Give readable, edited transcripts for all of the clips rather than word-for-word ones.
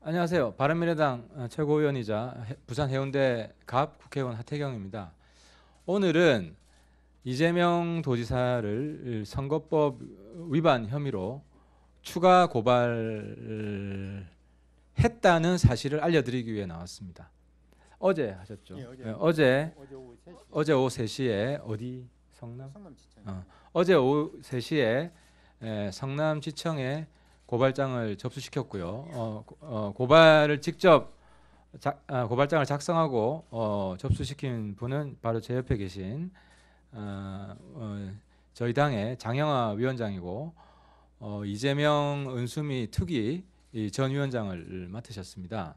안녕하세요. 바른미래당 최고위원이자 부산 해운대 갑 국회의원 하태경입니다. 오늘은 이재명 도지사를 선거법 위반 혐의로 추가 고발했다는 사실을 알려드리기 위해 나왔습니다. 어제 하셨죠? 예, 어제. 네, 어제 오후 3시. 오후 3시에 어디 성남? 성남지청. 어제 오후 3시에 성남지청에 고발장을 접수시켰고요. 고발을 직접 고발장을 작성하고 접수시킨 분은 바로 제 옆에 계신 저희 당의 장영하 위원장이고 이재명 은수미 특위 전 위원장을 맡으셨습니다.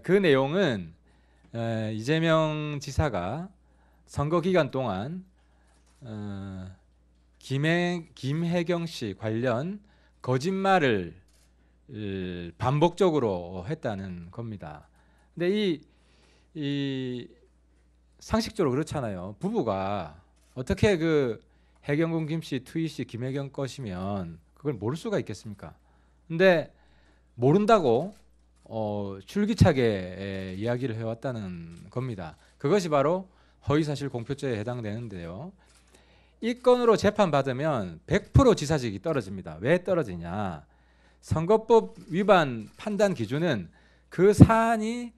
그 내용은 이재명 지사가 선거 기간 동안 김혜경 씨 관련 거짓말을 반복적으로 했다는 겁니다. 근데 이 상식적으로 그렇잖아요. 부부가 어떻게 그 해경군 김씨, 투이 씨, 김혜경 것이면 그걸 모를 수가 있겠습니까? 근데 모른다고 줄기차게 이야기를 해왔다는 겁니다. 그것이 바로 허위사실 공표죄에 해당되는데요. 이 건으로 재판받으면 100% 지사직이 떨어집니다. 왜 떨어지냐? 선거법 위반 판단 기준은 그 사안이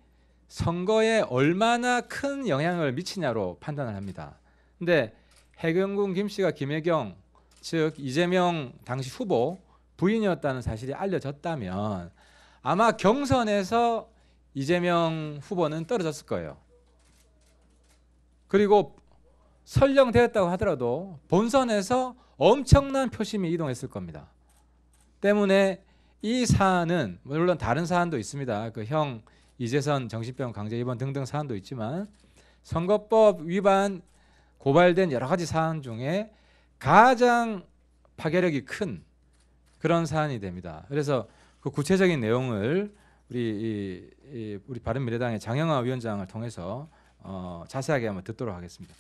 선거에 얼마나 큰 영향을 미치냐로 판단을 합니다. 근데 해경군 김씨가 김혜경, 즉 이재명 당시 후보 부인이었다는 사실이 알려졌다면 아마 경선에서 이재명 후보는 떨어졌을 거예요. 그리고 설령 되었다고 하더라도 본선에서 엄청난 표심이 이동했을 겁니다. 때문에 이 사안은 물론 다른 사안도 있습니다. 그 형 이재선 정신병 강제 입원 등등 사안도 있지만 선거법 위반 고발된 여러 가지 사안 중에 가장 파괴력이 큰 그런 사안이 됩니다. 그래서 그 구체적인 내용을 우리 바른미래당의 장영하 위원장을 통해서 자세하게 한번 듣도록 하겠습니다.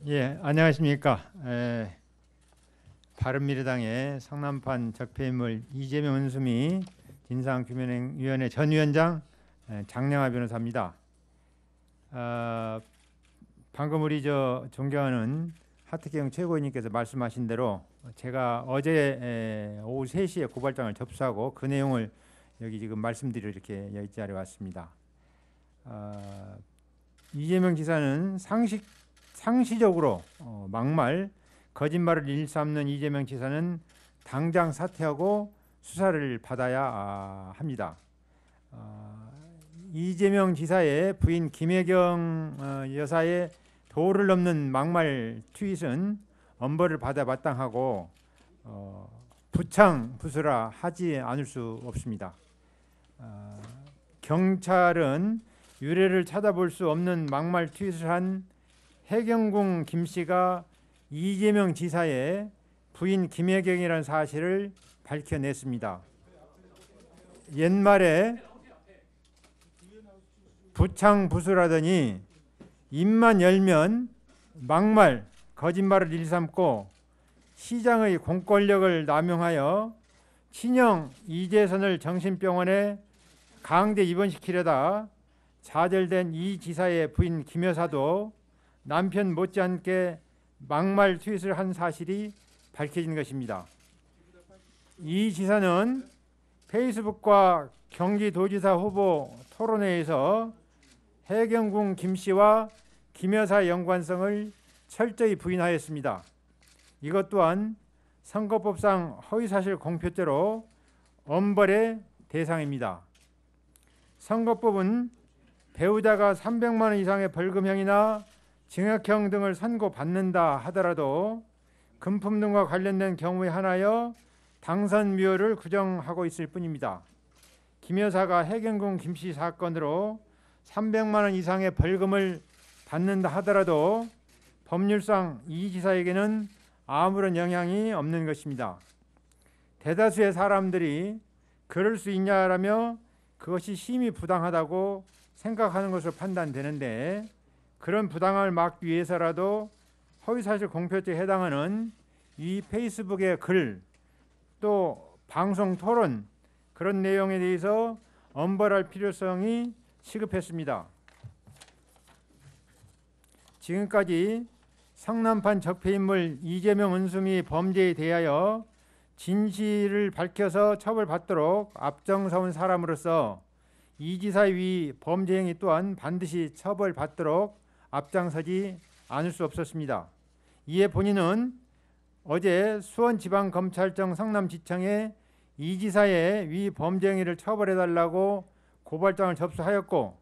예, 안녕하십니까. 바른미래당의 성남판 적폐인물 이재명 은수미 진상규명위원회 전 위원장 장영하 변호사입니다. 방금 우리 존경하는 하태경 최고위원님께서 말씀하신 대로 제가 어제 오후 3시에 고발장을 접수하고 그 내용을 여기 지금 말씀드리러 이렇게 여기 자리에 왔습니다. 이재명 지사는 상시적으로 막말, 거짓말을 일삼는 이재명 지사는 당장 사퇴하고 수사를 받아야 합니다. 이재명 지사의 부인 김혜경 여사의 도를 넘는 막말 트윗은 엄벌을 받아 마땅하고 부창부수라 하지 않을 수 없습니다. 경찰은 유래를 찾아볼 수 없는 막말 트윗을 한 해경궁 김씨가 이재명 지사의 부인 김혜경이라는 사실을 밝혀냈습니다. 옛말에 부창부수라더니 입만 열면 막말, 거짓말을 일삼고 시장의 공권력을 남용하여 친형 이재선을 정신병원에 강제 입원시키려다 좌절된 이 지사의 부인 김 여사도 남편 못지않게 막말 트윗을 한 사실이 밝혀진 것입니다. 이 지사는 페이스북과 경기도지사 후보 토론회에서 해경궁 김씨와 김 여사의 연관성을 철저히 부인하였습니다. 이것 또한 선거법상 허위사실 공표죄로 엄벌의 대상입니다. 선거법은 배우자가 300만 원 이상의 벌금형이나 징역형 등을 선고받는다 하더라도 금품 등과 관련된 경우에 한하여 당선무효를 규정하고 있을 뿐입니다. 김 여사가 해경궁 김씨 사건으로 300만 원 이상의 벌금을 받는다 하더라도 법률상 이 지사에게는 아무런 영향이 없는 것입니다. 대다수의 사람들이 그럴 수 있냐라며 그것이 심히 부당하다고 생각하는 것으로 판단되는데 그런 부당함을 막기 위해서라도 허위사실 공표죄에 해당하는 이 페이스북의 글, 또 방송 토론 그런 내용에 대해서 엄벌할 필요성이 시급했습니다. 지금까지 성남판 적폐인물 이재명 은수미 범죄에 대하여 진실을 밝혀서 처벌받도록 앞장서온 사람으로서 이 지사의 위 범죄 행위 또한 반드시 처벌받도록 앞장서지 않을 수 없었습니다. 이에 본인은 어제 수원지방검찰청 성남지청에 이 지사의 위 범죄 행위를 처벌해달라고 고발장을 접수하였고,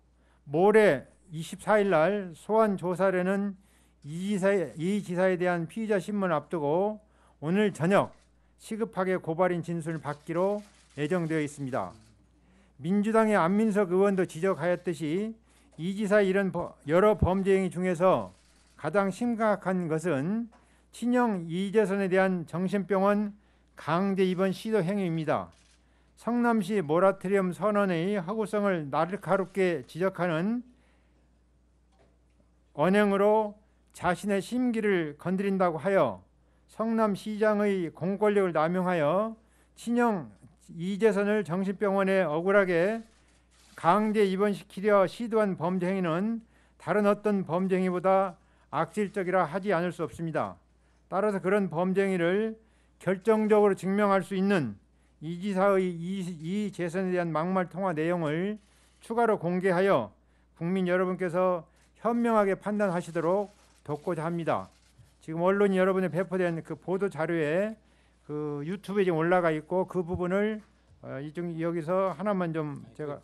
모레 24일 날 소환 조사라는 이 지사에 대한 피의자 신문을 앞두고 오늘 저녁 시급하게 고발인 진술을 받기로 예정되어 있습니다. 민주당의 안민석 의원도 지적하였듯이 이 지사의 이런 여러 범죄 행위 중에서 가장 심각한 것은 친형 이재선에 대한 정신병원 강제 입원 시도 행위입니다. 성남시 모라토리엄 선언의 허구성을 날카롭게 지적하는 언행으로 자신의 심기를 건드린다고 하여 성남시장의 공권력을 남용하여 친형 이재선을 정신병원에 억울하게 강제 입원시키려 시도한 범죄 행위는 다른 어떤 범죄 행위보다 악질적이라 하지 않을 수 없습니다. 따라서 그런 범죄 행위를 결정적으로 증명할 수 있는 이 지사의 이재선에 대한 막말 통화 내용을 추가로 공개하여 국민 여러분께서 현명하게 판단하시도록 돕고자 합니다. 지금 언론이 여러분에 배포된 그 보도 자료에 그 유튜브에 지금 올라가 있고, 그 부분을 여기서 하나만 좀 제가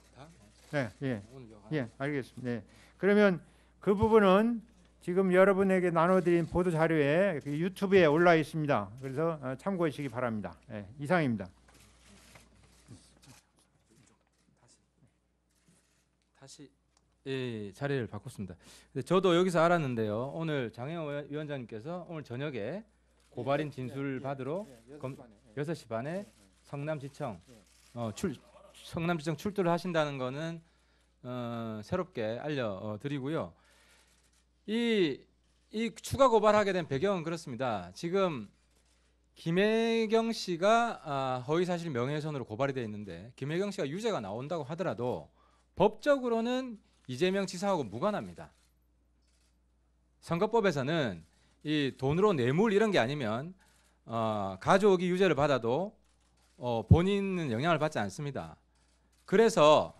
알겠습니다. 네. 그러면 그 부분은 지금 여러분에게 나눠드린 보도 자료에 그 유튜브에 올라 있습니다. 그래서 참고해 주시기 바랍니다. 이상입니다. 다시 자리를 바꿨습니다. 저도 여기서 알았는데요. 오늘 장혜원 위원장님께서 오늘 저녁에 고발인 진술 받으러 6시 반에 성남지청 성남지청 출두를 하신다는 거는 새롭게 알려드리고요. 이 추가 고발하게 된 배경은 그렇습니다. 지금 김혜경 씨가 허위사실 명예훼손으로 고발이 되어 있는데, 김혜경 씨가 유죄가 나온다고 하더라도 법적으로는 이재명 지사하고 무관합니다. 선거법에서는 이 돈으로 뇌물 이런 게 아니면 가족이 유죄를 받아도 본인은 영향을 받지 않습니다. 그래서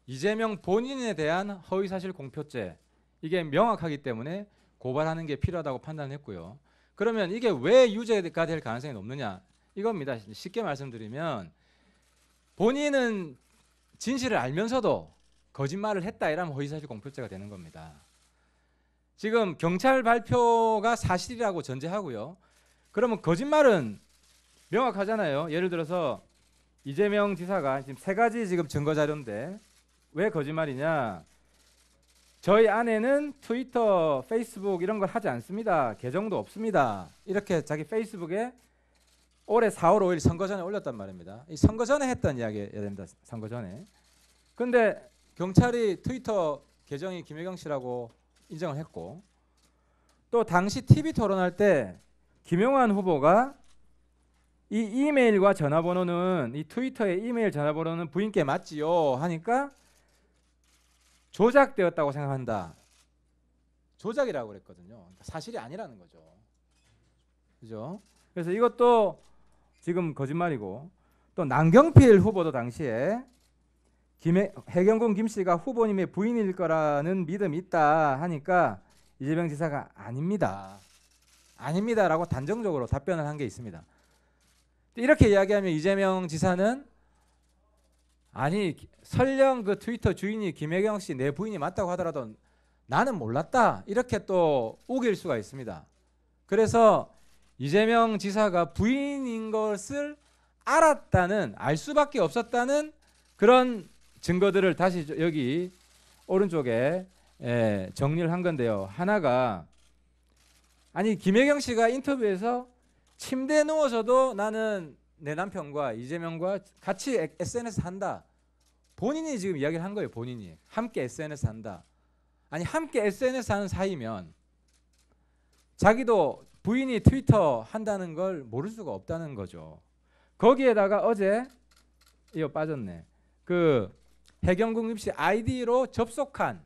이재명 본인에 대한 허위사실 공표죄, 이게 명확하기 때문에 고발하는 게 필요하다고 판단했고요. 그러면 이게 왜 유죄가 될 가능성이 높느냐 이겁니다. 쉽게 말씀드리면 본인은 진실을 알면서도 거짓말을 했다 이러면 허위사실 공표죄가 되는 겁니다. 지금 경찰 발표가 사실이라고 전제하고요. 그러면 거짓말은 명확하잖아요. 예를 들어서 이재명 지사가 지금 3가지 지금 증거 자료인데 왜 거짓말이냐? 저희 아내는 트위터, 페이스북 이런 걸 하지 않습니다. 계정도 없습니다. 이렇게 자기 페이스북에 올해 4월 5일 선거 전에 올렸단 말입니다. 이 선거 전에 했던 이야기여야 됩니다. 선거 전에. 근데 경찰이 트위터 계정이 김혜경 씨라고 인정을 했고, 또 당시 TV 토론할 때 김용환 후보가 이 이메일과 전화번호는, 이 트위터의 이메일 전화번호는 부인께 맞지요 하니까 조작되었다고 생각한다. 조작이라고 그랬거든요. 그러니까 사실이 아니라는 거죠. 그죠? 그래서 이것도 지금 거짓말이고, 또 남경필 후보도 당시에 해경군 김 씨가 후보님의 부인일 거라는 믿음이 있다 하니까 이재명 지사가 아닙니다라고 단정적으로 답변을 한 게 있습니다. 이렇게 이야기하면 이재명 지사는 아니 설령 그 트위터 주인이 김혜경 씨 내 부인이 맞다고 하더라도 나는 몰랐다 이렇게 또 우길 수가 있습니다. 그래서 이재명 지사가 부인인 것을 알 수밖에 없었다는 그런 증거들을 다시 여기 오른쪽에 정리를 한 건데요. 하나가, 아니 김혜경 씨가 인터뷰에서 침대에 누워서도 나는 내 남편과 이재명과 같이 SNS 한다. 본인이 지금 이야기를 한 거예요. 본인이 함께 SNS 한다. 아니 함께 SNS 하는 사이면 자기도 부인이 트위터 한다는 걸 모를 수가 없다는 거죠. 거기에다가 어제 이거 빠졌네. 그 해경궁 입시 아이디로 접속한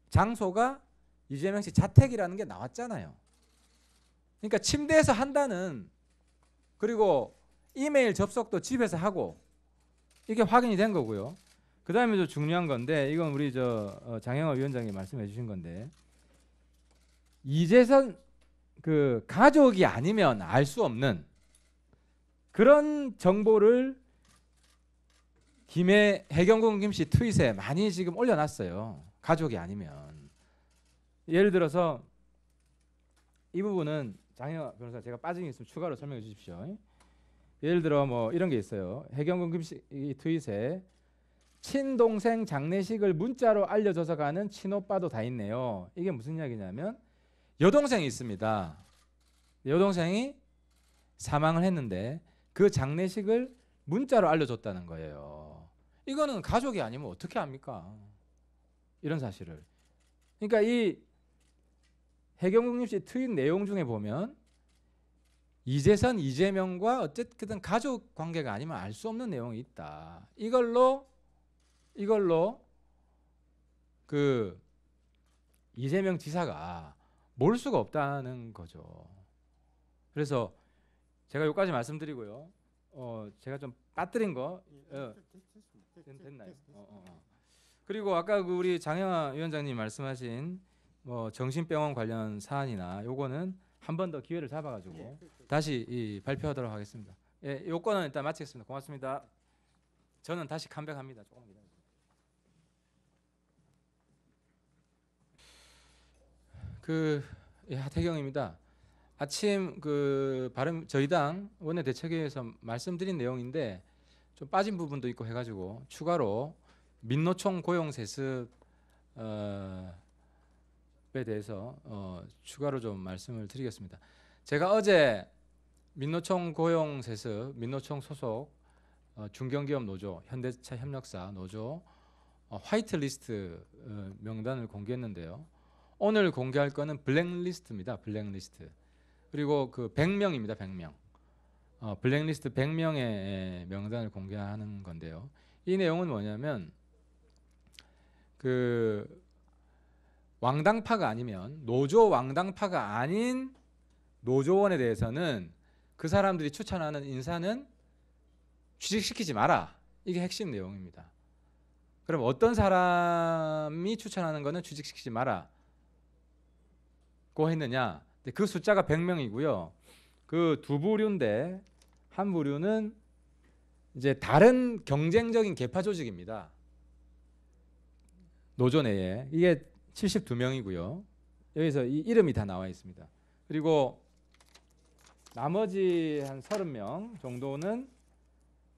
장소가 이재명 씨 자택이라는 게 나왔잖아요. 그러니까 침대에서 한다는, 그리고 이메일 접속도 집에서 하고, 이게 확인이 된 거고요. 그 다음에 좀 중요한 건데, 이건 우리 장영호 위원장이 말씀해 주신 건데, 이재선 그 가족이 아니면 알 수 없는 그런 정보를 해경궁 김씨 트윗에 많이 지금 올려놨어요. 가족이 아니면. 예를 들어서 이 부분은 장영호 변호사 제가 빠진 게 있으면 추가로 설명해 주십시오. 예를 들어 뭐 이런 게 있어요. 해경궁 김씨 트윗에 친동생 장례식을 문자로 알려줘서 가는 친오빠도 다 있네요. 이게 무슨 이야기냐면 여동생이 있습니다. 여동생이 사망을 했는데 그 장례식을 문자로 알려줬다는 거예요. 이거는 가족이 아니면 어떻게 합니까? 이런 사실을. 그러니까 이 해경궁 씨 트윗 내용 중에 보면 이재선, 이재명과 어쨌든 가족 관계가 아니면 알 수 없는 내용이 있다. 이걸로 그 이재명 지사가 모를 수가 없다는 거죠. 그래서 제가 여기까지 말씀드리고요. 제가 좀 빠뜨린 거 됐나요? 그리고 아까 그 우리 장영하 위원장님 말씀하신 뭐 정신병원 관련 사안이나 요거는 한 번 더 기회를 잡아가지고 다시 발표하도록 하겠습니다. 예, 요거는 일단 마치겠습니다. 고맙습니다. 저는 다시 컴백합니다. 조금 기다려주세요. 하태경입니다. 아침 저희 당 원내대책회의에서 말씀드린 내용인데 좀 빠진 부분도 있고 해가지고 추가로 민노총 고용 세습 에 대해서 추가로 좀 말씀을 드리겠습니다. 제가 어제 민노총 고용 세습, 민노총 소속 중견기업 노조, 현대차 협력사 노조 화이트리스트 명단을 공개했는데요. 오늘 공개할 거는 블랙리스트입니다. 블랙리스트. 그리고 그 100명입니다. 100명. 블랙리스트 100명의 명단을 공개하는 건데요. 이 내용은 뭐냐면 왕당파가 아니면 노조 왕당파가 아닌 노조원에 대해서는 그 사람들이 추천하는 인사는 취직시키지 마라. 이게 핵심 내용입니다. 그럼 어떤 사람이 추천하는 거는 취직시키지 마라 고 했느냐. 그 숫자가 100명이고요. 그 두 부류인데 한 부류는 이제 다른 경쟁적인 계파 조직입니다. 노조 내에. 이게 72명이고요. 여기서 이 이름이 다 나와 있습니다. 그리고 나머지 한 30명 정도는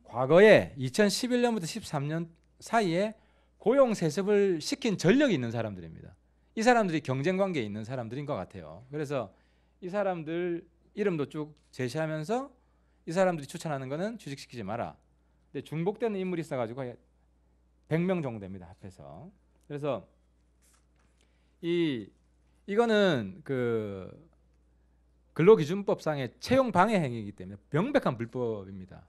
과거에 2011년부터 13년 사이에 고용 세습을 시킨 전력이 있는 사람들입니다. 이 사람들이 경쟁 관계에 있는 사람들인 것 같아요. 그래서 이 사람들 이름도 쭉 제시하면서 이 사람들이 추천하는 거는 취직시키지 마라. 근데 중복되는 인물이 있어가지고 100명 정도 됩니다. 합해서. 그래서 이거는 그 근로기준법상의 채용 방해 행위이기 때문에 명백한 불법입니다.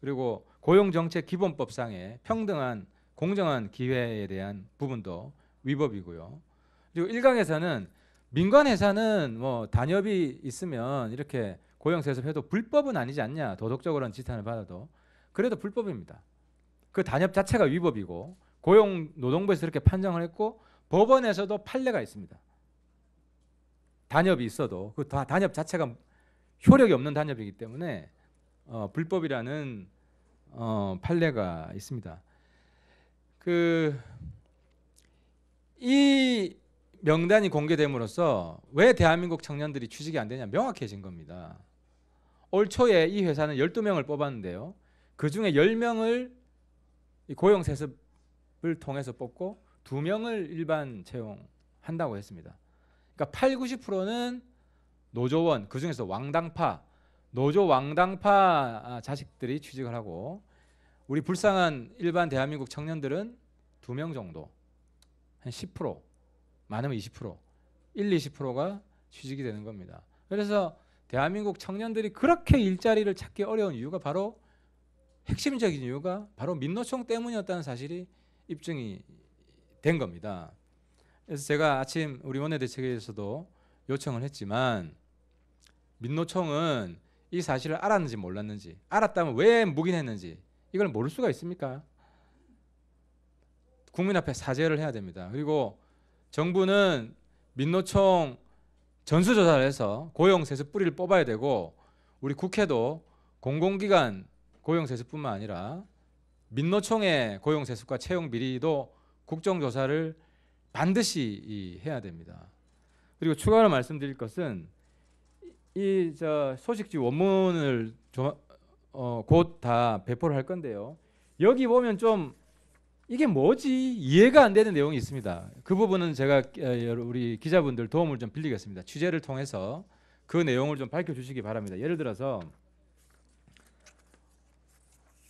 그리고 고용정책기본법상의 평등한 공정한 기회에 대한 부분도 위법이고요. 그리고 일각에서는 민간 회사는 뭐 단협이 있으면 이렇게 고용세습해도 불법은 아니지 않냐, 도덕적으로는 지탄을 받아도 그래도 불법입니다. 그 단협 자체가 위법이고 고용노동부에서 그렇게 판정을 했고 법원에서도 판례가 있습니다. 단협이 있어도 그 단협 자체가 효력이 없는 단협이기 때문에 불법이라는 판례가 있습니다. 이 명단이 공개됨으로써 왜 대한민국 청년들이 취직이 안 되냐 명확해진 겁니다. 올 초에 이 회사는 12명을 뽑았는데요. 그중에 10명을 고용세습을 통해서 뽑고 2명을 일반 채용한다고 했습니다. 그러니까 80~90%는 노조원, 그중에서 왕당파, 노조 왕당파 자식들이 취직을 하고 우리 불쌍한 일반 대한민국 청년들은 2명 정도, 한 10%, 많으면 20%, 20%가 취직이 되는 겁니다. 그래서 대한민국 청년들이 그렇게 일자리를 찾기 어려운 이유가 바로 핵심적인 이유가 바로 민노총 때문이었다는 사실이 입증이 된 겁니다. 그래서 제가 아침 우리 원내대책에서도 요청을 했지만 민노총은 이 사실을 알았는지 몰랐는지, 알았다면 왜 묵인했는지 이걸 모를 수가 있습니까? 국민 앞에 사죄를 해야 됩니다. 그리고 정부는 민노총 전수조사를 해서 고용세습 뿌리를 뽑아야 되고, 우리 국회도 공공기관 고용세습뿐만 아니라 민노총의 고용세습과 채용비리도 국정조사를 반드시 해야 됩니다. 그리고 추가로 말씀드릴 것은 이 소식지 원문을 곧 다 배포를 할 건데요. 여기 보면 좀 이게 뭐지 이해가 안 되는 내용이 있습니다. 그 부분은 제가 우리 기자분들 도움을 좀 빌리겠습니다. 취재를 통해서 그 내용을 좀 밝혀주시기 바랍니다. 예를 들어서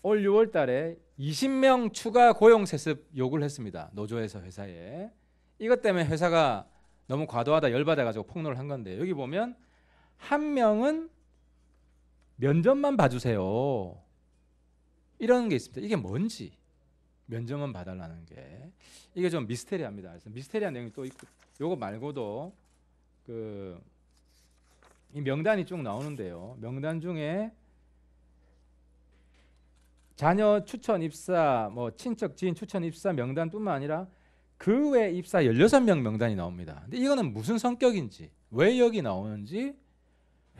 올 6월 달에 20명 추가 고용세습 요구를 했습니다. 노조에서 회사에. 이것 때문에 회사가 너무 과도하다 열받아가지고 폭로를 한 건데, 여기 보면 한 명은 면접만 봐주세요 이런 게 있습니다. 이게 뭔지 면접만 봐달라는 게 이게 좀 미스테리합니다. 그래서 미스테리한 내용이 또 있고, 요거 말고도 이 명단이 쭉 나오는데요. 명단 중에 자녀 추천 입사, 뭐 친척 지인 추천 입사 명단뿐만 아니라 그 외 입사 16명 명단이 나옵니다. 근데 이거는 무슨 성격인지, 왜 여기 나오는지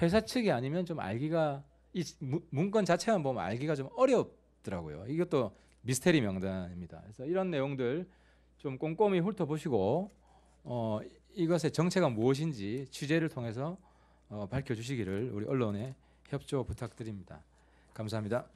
회사 측이 아니면 좀 알기가, 이 문건 자체만 보면 알기가 좀 어렵더라고요. 이것도 미스테리 명단입니다. 그래서 이런 내용들 좀 꼼꼼히 훑어보시고 이것의 정체가 무엇인지 취재를 통해서 밝혀주시기를 우리 언론에 협조 부탁드립니다. 감사합니다.